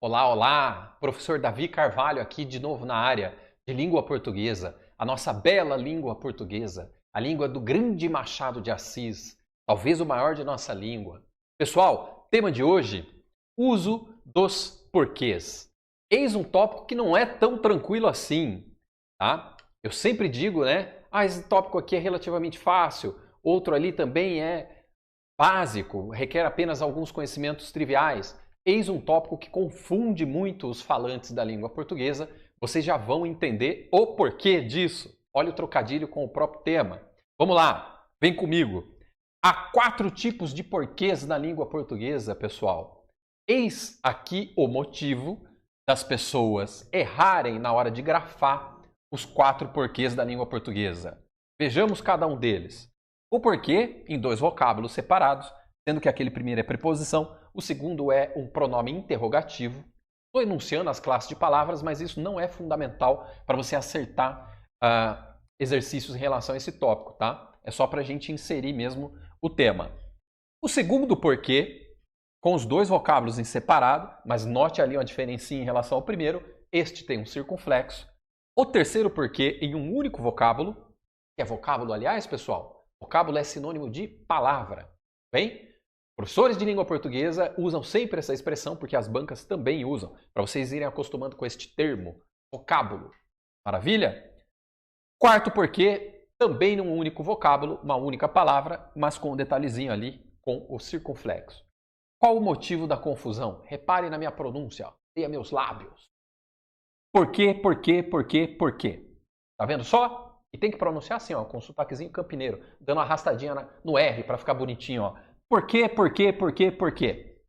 Olá, olá! Professor Davi Carvalho aqui de novo na área de língua portuguesa, a nossa bela língua portuguesa, a língua do grande Machado de Assis, talvez o maior de nossa língua. Pessoal, tema de hoje, uso dos porquês. Eis um tópico que não é tão tranquilo assim, tá? Eu sempre digo, né? Esse tópico aqui é relativamente fácil, outro ali também é básico, requer apenas alguns conhecimentos triviais. Eis um tópico que confunde muito os falantes da língua portuguesa. Vocês já vão entender o porquê disso. Olha o trocadilho com o próprio tema. Vamos lá, vem comigo. Há 4 tipos de porquês na língua portuguesa, pessoal. Eis aqui o motivo das pessoas errarem na hora de grafar os 4 porquês da língua portuguesa. Vejamos cada um deles. O porquê em 2 vocábulos separados, sendo que aquele primeiro é preposição, o segundo é um pronome interrogativo. Estou enunciando as classes de palavras, mas isso não é fundamental para você acertar exercícios em relação a esse tópico, tá? É só para a gente inserir mesmo o tema. O segundo porquê, com os 2 vocábulos em separado, mas note ali uma diferencinha em relação ao primeiro, este tem um circunflexo. O terceiro porquê em um único vocábulo, que é vocábulo, aliás, pessoal, vocábulo é sinônimo de palavra, bem? Professores de língua portuguesa usam sempre essa expressão, porque as bancas também usam, para vocês irem acostumando com este termo, vocábulo. Maravilha? Quarto porquê, também num único vocábulo, uma única palavra, mas com um detalhezinho ali, com o circunflexo. Qual o motivo da confusão? Repare na minha pronúncia, leia meus lábios. Porquê, porquê, porquê, porquê. Tá vendo só? E tem que pronunciar assim, ó, com um sotaquezinho campineiro, dando uma arrastadinha no R para ficar bonitinho, ó. Por quê, por quê, por quê, por quê?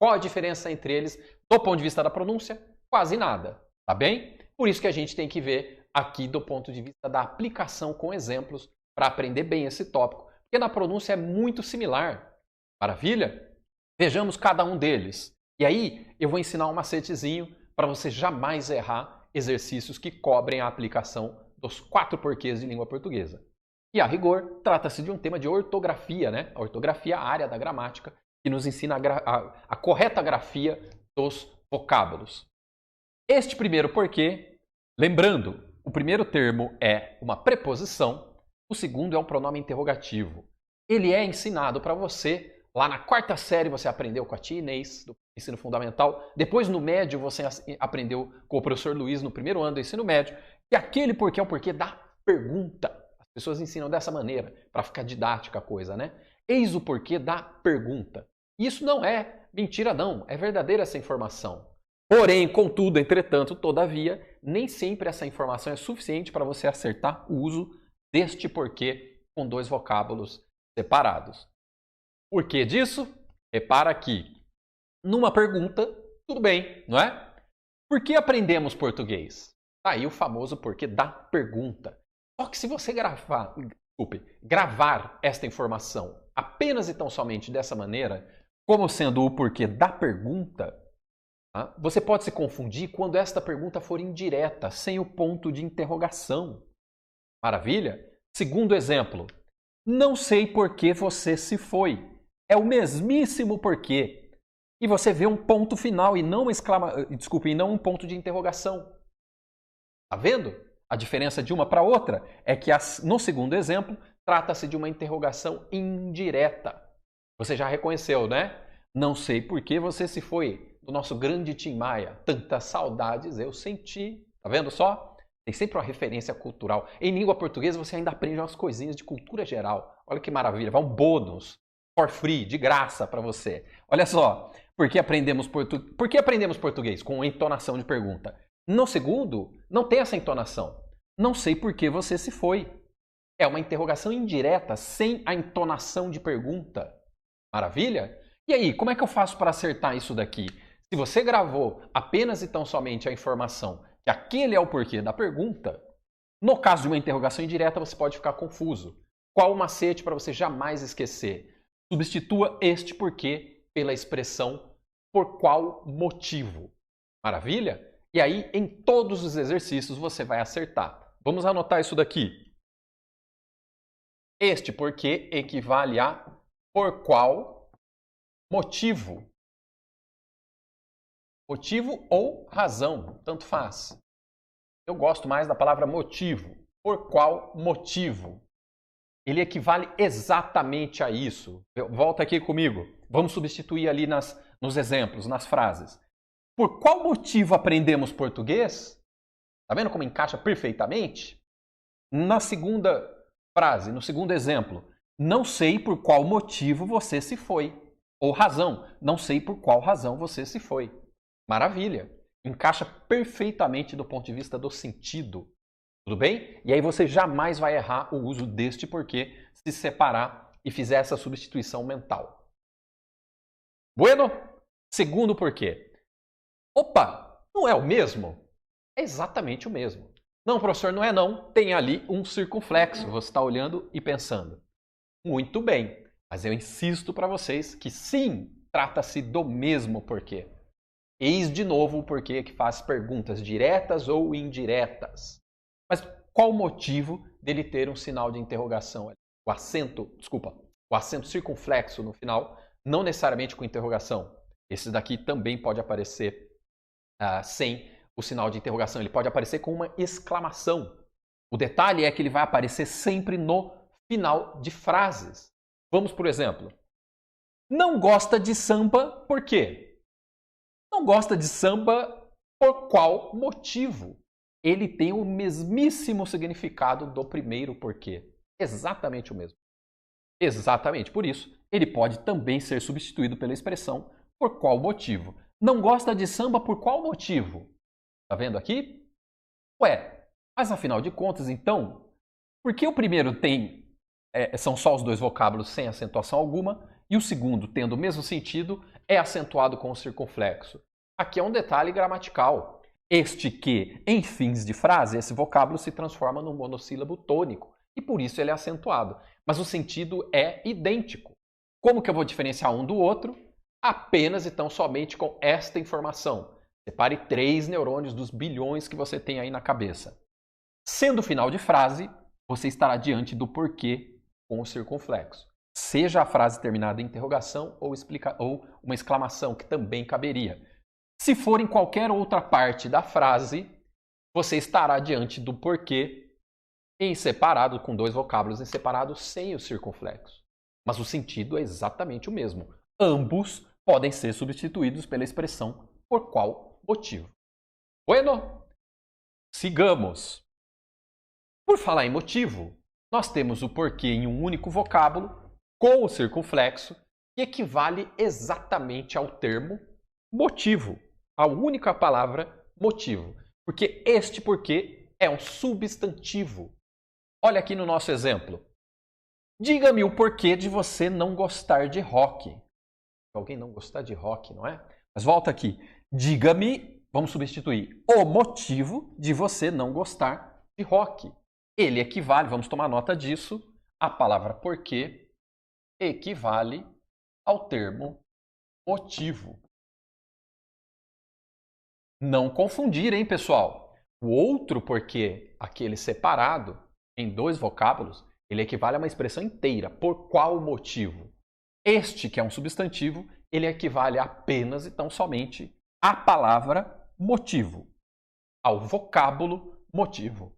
Qual a diferença entre eles do ponto de vista da pronúncia? Quase nada, tá bem? Por isso que a gente tem que ver aqui do ponto de vista da aplicação com exemplos para aprender bem esse tópico, porque na pronúncia é muito similar. Maravilha? Vejamos cada um deles. E aí eu vou ensinar um macetezinho para você jamais errar exercícios que cobrem a aplicação dos 4 porquês de língua portuguesa. E a rigor, trata-se de um tema de ortografia, né? A ortografia, a área da gramática, que nos ensina a correta grafia dos vocábulos. Este primeiro porquê, lembrando, o primeiro termo é uma preposição, o segundo é um pronome interrogativo. Ele é ensinado para você, lá na 4ª série você aprendeu com a tia Inês, do ensino fundamental, depois no médio você aprendeu com o professor Luiz no primeiro ano do ensino médio, e aquele porquê é o porquê da pergunta. As pessoas ensinam dessa maneira, para ficar didática a coisa, né? Eis o porquê da pergunta. Isso não é mentira não, é verdadeira essa informação. Porém, contudo, entretanto, todavia, nem sempre essa informação é suficiente para você acertar o uso deste porquê com 2 vocábulos separados. Por que disso? Repara aqui. Numa pergunta, tudo bem, não é? Por que aprendemos português? Tá aí o famoso porquê da pergunta. Só que se você gravar esta informação apenas e tão somente dessa maneira, como sendo o porquê da pergunta, tá? Você pode se confundir quando esta pergunta for indireta, sem o ponto de interrogação. Maravilha? Segundo exemplo, não sei por que você se foi. É o mesmíssimo porquê. E você vê um ponto final e não e não um ponto de interrogação. Tá vendo? A diferença de uma para outra é que no segundo exemplo trata-se de uma interrogação indireta. Você já reconheceu, né? Não sei por que você se foi do nosso grande Tim Maia. Tantas saudades eu senti. Tá vendo só? Tem sempre uma referência cultural. Em língua portuguesa você ainda aprende umas coisinhas de cultura geral. Olha que maravilha. Vai um bônus. For free, de graça para você. Olha só. Por que aprendemos português? Com entonação de pergunta. No segundo, não tem essa entonação. Não sei por que você se foi. É uma interrogação indireta, sem a entonação de pergunta. Maravilha? E aí, como é que eu faço para acertar isso daqui? Se você gravou apenas e tão somente a informação que aquele é o porquê da pergunta, no caso de uma interrogação indireta, você pode ficar confuso. Qual o macete para você jamais esquecer? Substitua este porquê pela expressão por qual motivo. Maravilha? E aí, em todos os exercícios, você vai acertar. Vamos anotar isso daqui. Este porquê equivale a por qual motivo. Motivo ou razão, tanto faz. Eu gosto mais da palavra motivo. Por qual motivo? Ele equivale exatamente a isso. Volta aqui comigo. Vamos substituir ali nos exemplos, nas frases. Por qual motivo aprendemos português? Tá vendo como encaixa perfeitamente? Na segunda frase, no segundo exemplo, não sei por qual motivo você se foi. Ou razão, não sei por qual razão você se foi. Maravilha! Encaixa perfeitamente do ponto de vista do sentido. Tudo bem? E aí você jamais vai errar o uso deste porquê se separar e fizer essa substituição mental. Bueno? Segundo porquê. Opa, não é o mesmo? É exatamente o mesmo. Não, professor, não é não. Tem ali um circunflexo. Você está olhando e pensando. Muito bem, mas eu insisto para vocês que sim, trata-se do mesmo porquê. Eis de novo o porquê que faz perguntas diretas ou indiretas. Mas qual o motivo dele ter um sinal de interrogação? O acento circunflexo no final, não necessariamente com interrogação. Esse daqui também pode aparecer sem o sinal de interrogação. Ele pode aparecer com uma exclamação. O detalhe é que ele vai aparecer sempre no final de frases. Vamos, por exemplo. Não gosta de samba por quê? Não gosta de samba por qual motivo? Ele tem o mesmíssimo significado do primeiro porquê. Exatamente o mesmo. Exatamente. Por isso, ele pode também ser substituído pela expressão por qual motivo. Não gosta de samba por qual motivo? Tá vendo aqui? Ué, mas afinal de contas, então, por que o primeiro são só os dois vocábulos sem acentuação alguma e o segundo, tendo o mesmo sentido, é acentuado com o circunflexo? Aqui é um detalhe gramatical. Este que, em fins de frase, esse vocábulo se transforma num monossílabo tônico e por isso ele é acentuado. Mas o sentido é idêntico. Como que eu vou diferenciar um do outro? Apenas e tão somente com esta informação. Separe 3 neurônios dos bilhões que você tem aí na cabeça. Sendo final de frase, você estará diante do porquê com o circunflexo. Seja a frase terminada em interrogação ou uma exclamação, que também caberia. Se for em qualquer outra parte da frase, você estará diante do porquê em separado, com 2 vocábulos em separado, sem o circunflexo. Mas o sentido é exatamente o mesmo. Ambos podem ser substituídos pela expressão por qual motivo. Bueno, sigamos. Por falar em motivo, nós temos o porquê em um único vocábulo, com o circunflexo, que equivale exatamente ao termo motivo. A única palavra motivo. Porque este porquê é um substantivo. Olha aqui no nosso exemplo. Diga-me o porquê de você não gostar de rock. Alguém não gostar de rock, não é? Mas volta aqui. Diga-me, vamos substituir, o motivo de você não gostar de rock. Ele equivale, vamos tomar nota disso, a palavra porquê equivale ao termo motivo. Não confundir, hein, pessoal? O outro porquê, aquele separado, em 2 vocábulos, ele equivale a uma expressão inteira. Por qual motivo? Este, que é um substantivo, ele equivale apenas e tão somente à palavra motivo, ao vocábulo motivo.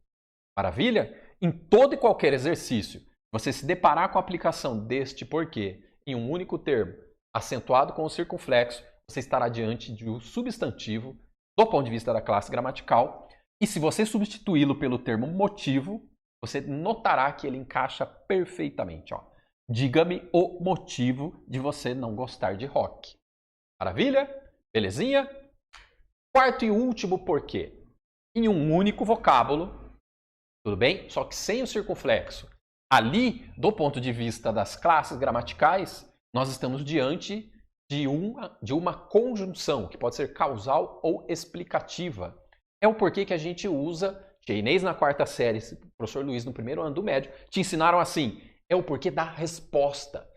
Maravilha? Em todo e qualquer exercício, você se deparar com a aplicação deste porquê em um único termo, acentuado com o circunflexo, você estará diante de um substantivo do ponto de vista da classe gramatical, e se você substituí-lo pelo termo motivo, você notará que ele encaixa perfeitamente. Diga-me o motivo de você não gostar de rock. Maravilha? Belezinha? Quarto e último porquê. Em um único vocábulo, tudo bem? Só que sem o circunflexo. Ali, do ponto de vista das classes gramaticais, nós estamos diante de uma conjunção, que pode ser causal ou explicativa. É o porquê que a gente usa, chinês na 4ª série, o professor Luiz no 1º ano do médio, te ensinaram assim, é o porquê da resposta.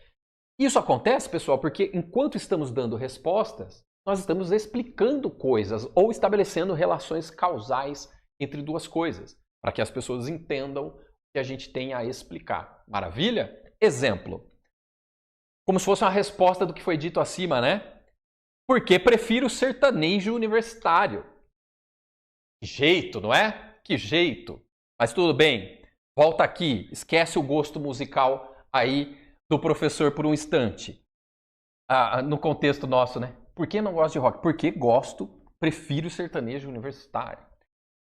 Isso acontece, pessoal, porque enquanto estamos dando respostas, nós estamos explicando coisas ou estabelecendo relações causais entre 2 coisas, para que as pessoas entendam o que a gente tem a explicar. Maravilha? Exemplo. Como se fosse uma resposta do que foi dito acima, né? Porque prefiro sertanejo universitário. Que jeito, não é? Que jeito. Mas tudo bem. Volta aqui. Esquece o gosto musical aí do professor por um instante. No contexto nosso, né? Por que não gosto de rock? Porque gosto, prefiro sertanejo universitário.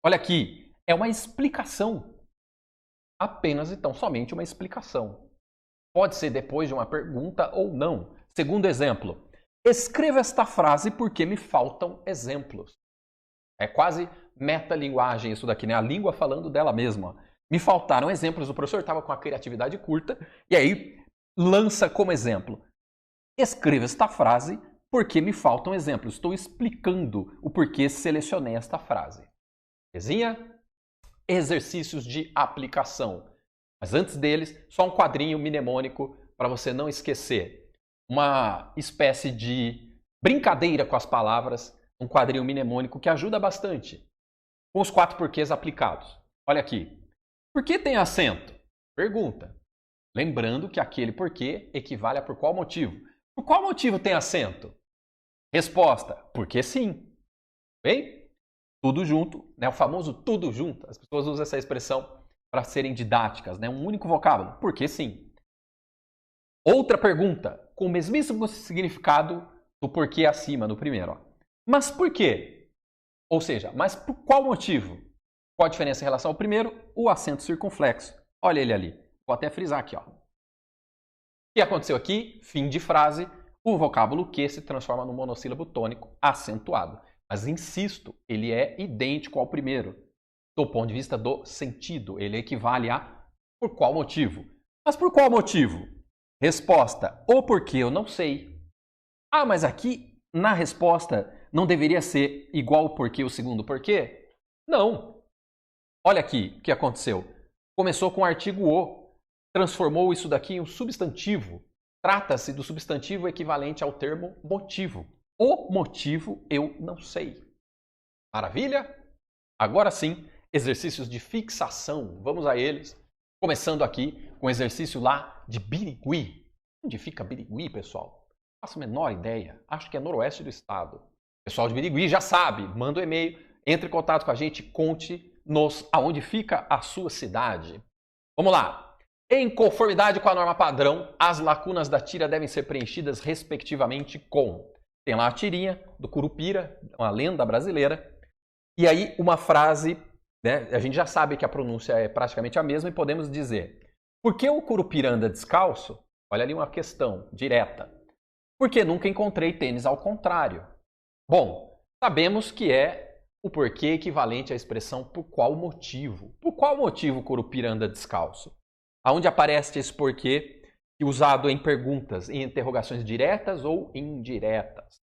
Olha aqui. É uma explicação. Apenas então, somente uma explicação. Pode ser depois de uma pergunta ou não. Segundo exemplo. Escreva esta frase porque me faltam exemplos. É quase metalinguagem isso daqui, né? A língua falando dela mesma. Me faltaram exemplos. O professor estava com a criatividade curta e aí lança como exemplo. Escreva esta frase porque me faltam exemplos. Estou explicando o porquê selecionei esta frase. Belezinha? Exercícios de aplicação. Mas antes deles, só um quadrinho mnemônico para você não esquecer. Uma espécie de brincadeira com as palavras, um quadrinho mnemônico que ajuda bastante. Com os 4 porquês aplicados. Olha aqui. Por que tem acento? Pergunta. Lembrando que aquele porquê equivale a por qual motivo. Por qual motivo tem acento? Resposta. Porque sim. Bem? Tudo junto, né? O famoso tudo junto. As pessoas usam essa expressão para serem didáticas, né? Um único vocábulo. Porque sim. Outra pergunta, com o mesmíssimo significado do porquê acima, no primeiro. Ó. Mas por quê? Ou seja, mas por qual motivo? Qual a diferença em relação ao primeiro? O acento circunflexo. Olha ele ali. Vou até frisar aqui. Ó. O que aconteceu aqui? Fim de frase. O vocábulo que se transforma no monossílabo tônico acentuado. Mas insisto, ele é idêntico ao primeiro. Do ponto de vista do sentido. Ele equivale a por qual motivo? Mas por qual motivo? Resposta, o porquê eu não sei. Ah, mas aqui na resposta não deveria ser igual o porquê o segundo porquê? Não. Olha aqui o que aconteceu. Começou com o artigo o, transformou isso daqui em um substantivo. Trata-se do substantivo equivalente ao termo motivo. O motivo eu não sei. Maravilha? Agora sim, exercícios de fixação. Vamos a eles. Começando aqui com o exercício lá de Birigui. Onde fica Birigui, pessoal? Não faço a menor ideia. Acho que é noroeste do estado. O pessoal de Birigui já sabe. Manda um e-mail, entre em contato com a gente, conte-nos aonde fica a sua cidade. Vamos lá. Em conformidade com a norma padrão, as lacunas da tira devem ser preenchidas respectivamente com... Tem lá a tirinha do Curupira, uma lenda brasileira. E aí uma frase... Né? A gente já sabe que a pronúncia é praticamente a mesma e podemos dizer: por que o Curupira anda descalço? Olha ali uma questão direta. Porque nunca encontrei tênis ao contrário. Bom, sabemos que é o porquê equivalente à expressão por qual motivo. Por qual motivo o Curupira anda descalço? Aonde aparece esse porquê usado em perguntas, em interrogações diretas ou indiretas?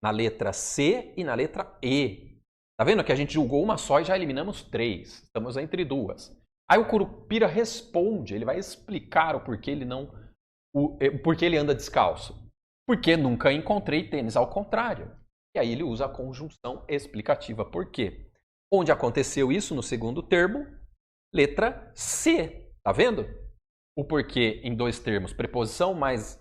Na letra C e na letra E. Tá vendo que a gente julgou uma só e já eliminamos 3. Estamos entre 2. Aí o Curupira responde, ele vai explicar o porquê ele não, porquê ele anda descalço. Porque nunca encontrei tênis ao contrário. E aí ele usa a conjunção explicativa. Por quê? Onde aconteceu isso no segundo termo? Letra C. Tá vendo? O porquê em 2 termos, preposição mais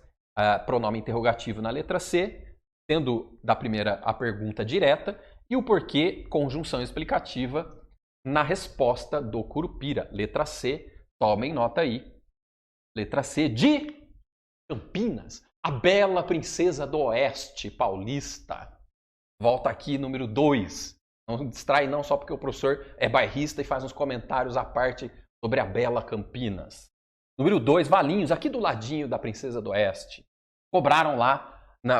pronome interrogativo na letra C, sendo da primeira a pergunta direta. E o porquê, conjunção explicativa, na resposta do Curupira. Letra C, tomem nota aí. Letra C de Campinas, a bela princesa do oeste paulista. Volta aqui, número 2. Não distrai não só porque o professor é bairrista e faz uns comentários à parte sobre a bela Campinas. Número 2, Valinhos, aqui do ladinho da princesa do oeste. Cobraram lá,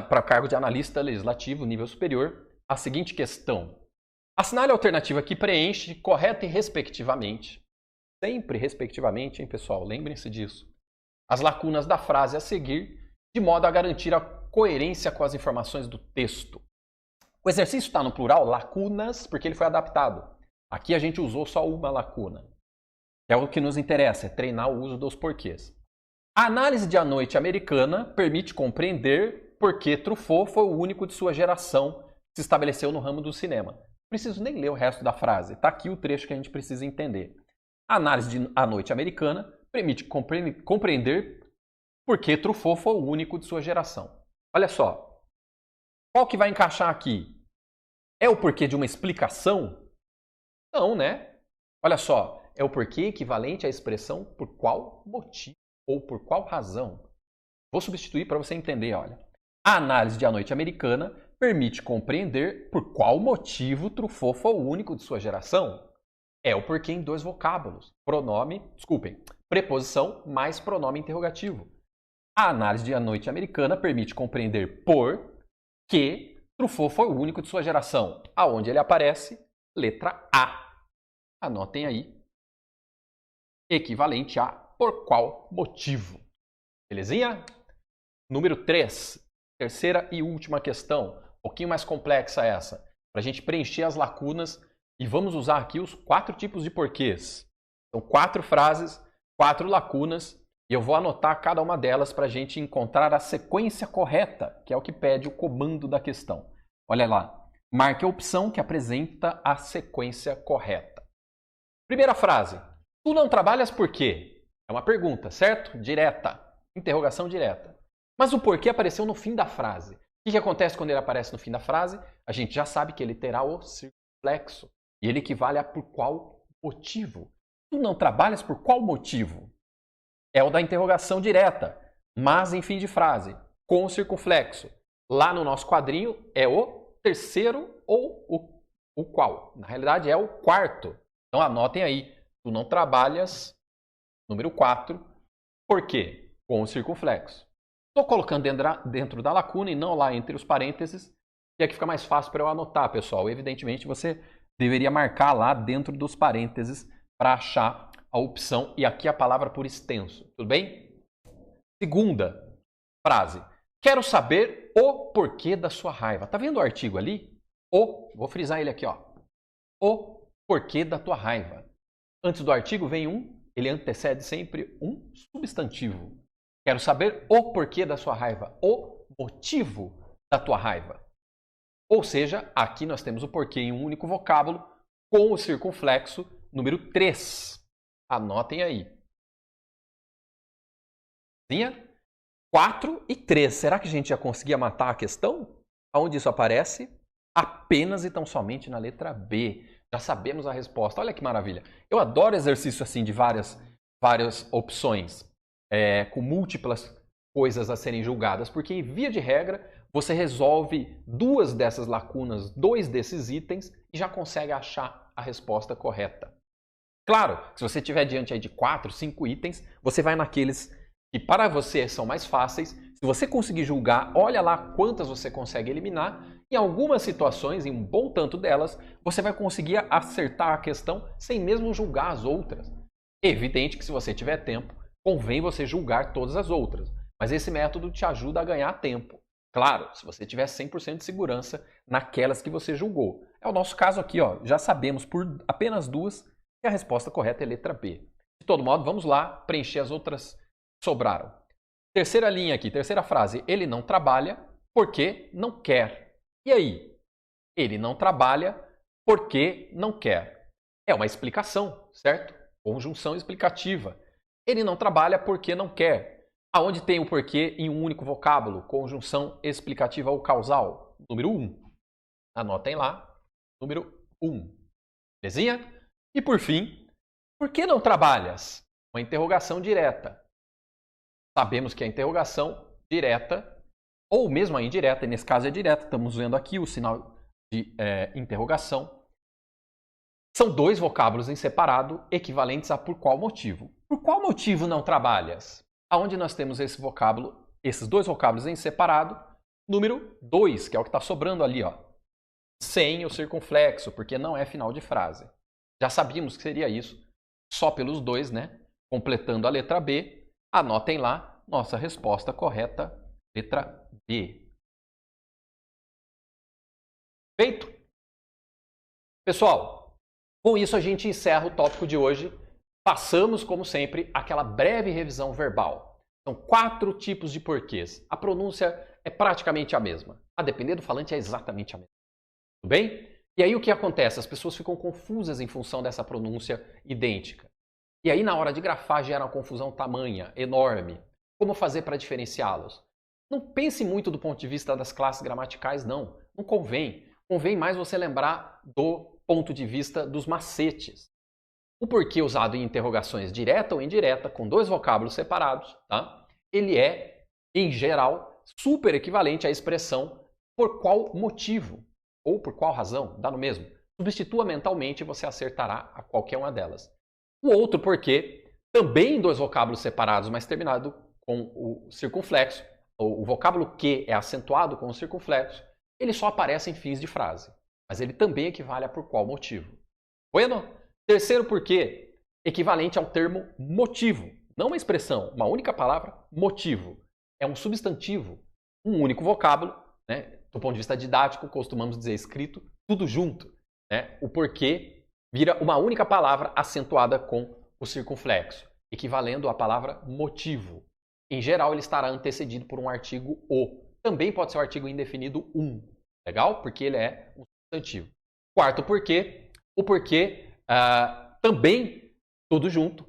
para cargo de analista legislativo, nível superior, a seguinte questão. Assinale a alternativa que preenche correta e respectivamente. Sempre respectivamente, hein, pessoal? Lembrem-se disso. As lacunas da frase a seguir, de modo a garantir a coerência com as informações do texto. O exercício está no plural, lacunas, porque ele foi adaptado. Aqui a gente usou só uma lacuna. É o que nos interessa, é treinar o uso dos porquês. A análise de A Noite Americana permite compreender por que Truffaut foi o único de sua geração se estabeleceu no ramo do cinema. Não preciso nem ler o resto da frase. Está aqui o trecho que a gente precisa entender. A análise de A Noite Americana permite compreender por que Truffaut foi o único de sua geração. Olha só. Qual que vai encaixar aqui? É o porquê de uma explicação? Não, né? Olha só, é o porquê equivalente à expressão por qual motivo ou por qual razão. Vou substituir para você entender, olha. A análise de A Noite Americana permite compreender por qual motivo Truffaut foi o único de sua geração. É o porquê em dois vocábulos. Preposição mais pronome interrogativo. A análise de A Noite Americana permite compreender por que Truffaut foi o único de sua geração. Aonde ele aparece? Letra A. Anotem aí. Equivalente a por qual motivo. Belezinha? Número 3. Terceira e última questão. Um pouquinho mais complexa essa. Para a gente preencher as lacunas. E vamos usar aqui os 4 tipos de porquês. São 4 frases, 4 lacunas. E eu vou anotar cada uma delas para a gente encontrar a sequência correta, que é o que pede o comando da questão. Olha lá. Marque a opção que apresenta a sequência correta. Primeira frase. Tu não trabalhas por quê? É uma pergunta, certo? Direta. Interrogação direta. Mas o porquê apareceu no fim da frase. O que acontece quando ele aparece no fim da frase? A gente já sabe que ele terá o circunflexo. E ele equivale a por qual motivo. Tu não trabalhas por qual motivo? É o da interrogação direta, mas em fim de frase, com o circunflexo. Lá no nosso quadrinho é o terceiro ou o qual. Na realidade é o quarto. Então anotem aí. Tu não trabalhas, número 4, por quê? Com o circunflexo. Estou colocando dentro da lacuna e não lá entre os parênteses, que é que fica mais fácil para eu anotar, pessoal. Evidentemente, você deveria marcar lá dentro dos parênteses para achar a opção e aqui a palavra por extenso. Tudo bem? Segunda frase. Quero saber o porquê da sua raiva. Tá vendo o artigo ali? Vou frisar ele aqui, ó. O porquê da tua raiva. Antes do artigo vem ele antecede sempre um substantivo. Quero saber o porquê da sua raiva, o motivo da tua raiva. Ou seja, aqui nós temos o porquê em um único vocábulo com o circunflexo número 3. Anotem aí. 4 e 3. Será que a gente já conseguia matar a questão? Onde isso aparece? Apenas e tão somente na letra B. Já sabemos a resposta. Olha que maravilha. Eu adoro exercício assim de várias opções, com múltiplas coisas a serem julgadas, porque em via de regra você resolve 2 dessas lacunas, 2 desses itens e já consegue achar a resposta correta. Claro, se você estiver diante aí de 4, 5 itens, você vai naqueles que para você são mais fáceis. Se você conseguir julgar, olha lá quantas você consegue eliminar. Em algumas situações, em um bom tanto delas, você vai conseguir acertar a questão sem mesmo julgar as outras. É evidente que se você tiver tempo, convém você julgar todas as outras. Mas esse método te ajuda a ganhar tempo. Claro, se você tiver 100% de segurança naquelas que você julgou. É o nosso caso aqui, ó. Já sabemos por apenas 2 que a resposta correta é letra B. De todo modo, vamos lá preencher as outras que sobraram. Terceira linha aqui, terceira frase. Ele não trabalha porque não quer. E aí? Ele não trabalha porque não quer. É uma explicação, certo? Conjunção explicativa. Ele não trabalha porque não quer. Aonde tem o porquê em um único vocábulo? Conjunção explicativa ou causal. Número 1. Anotem lá. Número 1. Belezinha? E por fim, por que não trabalhas? Uma interrogação direta. Sabemos que a interrogação direta, ou mesmo a indireta, e nesse caso é direta, estamos vendo aqui o sinal de interrogação. São 2 vocábulos em separado, equivalentes a por qual motivo. Por qual motivo não trabalhas? Aonde nós temos esse vocábulo, esses 2 vocábulos em separado, número 2, que é o que está sobrando ali, ó, sem o circunflexo, porque não é final de frase. Já sabíamos que seria isso, só pelos 2, né? Completando a letra B, anotem lá, nossa resposta correta, letra B. Feito? Pessoal, com isso a gente encerra o tópico de hoje. Passamos, como sempre, aquela breve revisão verbal. São 4 tipos de porquês. A pronúncia é praticamente a mesma. A depender do falante é exatamente a mesma. Tudo bem? E aí o que acontece? As pessoas ficam confusas em função dessa pronúncia idêntica. E aí na hora de grafar gera uma confusão tamanha, enorme. Como fazer para diferenciá-los? Não pense muito do ponto de vista das classes gramaticais, não. Não convém. Convém mais você lembrar do ponto de vista dos macetes. O porquê usado em interrogações direta ou indireta, com dois vocábulos separados, tá? Ele é, em geral, super equivalente à expressão por qual motivo ou por qual razão, dá no mesmo. Substitua mentalmente e você acertará a qualquer uma delas. O outro porquê, também em dois vocábulos separados, mas terminado com o circunflexo, o vocábulo que é acentuado com o circunflexo, ele só aparece em fins de frase, mas ele também equivale a por qual motivo. Bueno? Terceiro porquê, equivalente ao termo motivo. Não uma expressão, uma única palavra, motivo. É um substantivo, um único vocábulo, né? Do ponto de vista didático, costumamos dizer escrito, tudo junto. Né? O porquê vira uma única palavra acentuada com o circunflexo, equivalendo à palavra motivo. Em geral, ele estará antecedido por um artigo o. Também pode ser o artigo indefinido um. Legal? Porque ele é um substantivo. Quarto porquê, o porquê também tudo junto,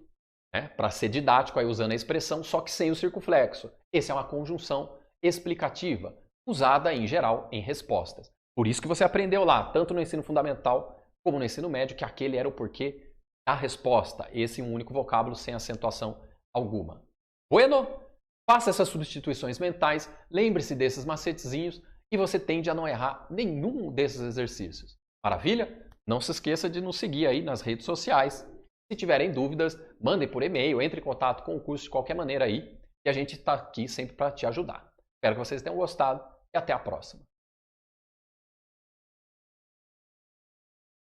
né? Para ser didático, aí usando a expressão, só que sem o circunflexo. Essa é uma conjunção explicativa, usada em geral em respostas. Por isso que você aprendeu lá, tanto no ensino fundamental como no ensino médio, que aquele era o porquê da resposta. Esse é um único vocábulo sem acentuação alguma. Bueno? Faça essas substituições mentais, lembre-se desses macetezinhos e você tende a não errar nenhum desses exercícios. Maravilha? Não se esqueça de nos seguir aí nas redes sociais. Se tiverem dúvidas, mandem por e-mail, entre em contato com o curso de qualquer maneira aí, e a gente está aqui sempre para te ajudar. Espero que vocês tenham gostado e até a próxima.